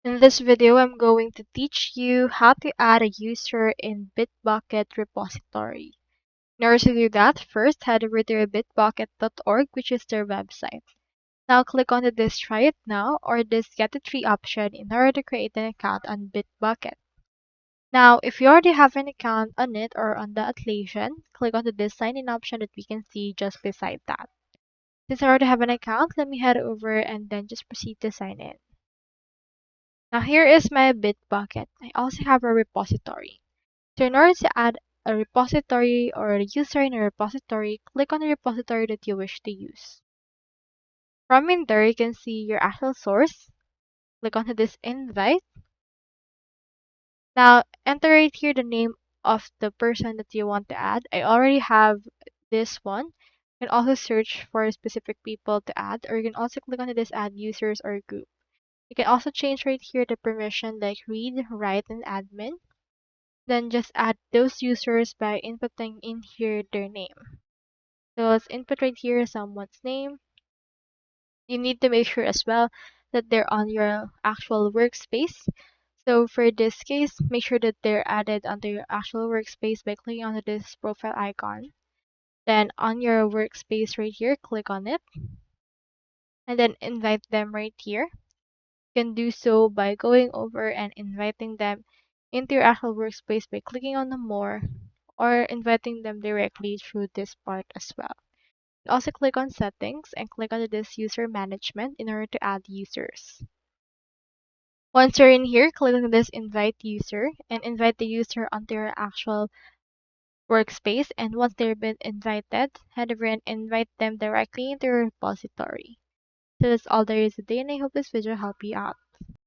In this video, I'm going to teach you how to add a user in Bitbucket repository. In order to do that, first head over to bitbucket.org, which is their website. Now click on this Try It Now or this Get It Free option in order to create an account on Bitbucket. Now, if you already have an account on it or on the Atlassian, click on this Sign In option that we can see just beside that. Since I already have an account, let me head over and then just proceed to sign in. Now here is my Bitbucket. I also have a repository. So in order to add a repository or a user in a repository, click on the repository that you wish to use. From in there, you can see your actual source. Click on this invite. Now enter right here the name of the person that you want to add. I already have this one. You can also search for specific people to add, or you can also click on this add users or group. You can also change right here the permission like read, write, and admin. Then just add those users by inputting in here their name. So let's input right here someone's name. You need to make sure as well that they're on your actual workspace. So for this case, make sure that they're added onto your actual workspace by clicking on this profile icon. Then on your workspace right here, click on it and then invite them right here. You can do so by going over and inviting them into your actual workspace by clicking on the more or inviting them directly through this part as well. Also click on settings and click on this user management in order to add users. Once you're in here, click on this invite user and invite the user onto your actual workspace, and once they've been invited, head over and invite them directly into your repository. So that's all there is today, and I hope this video helped you out.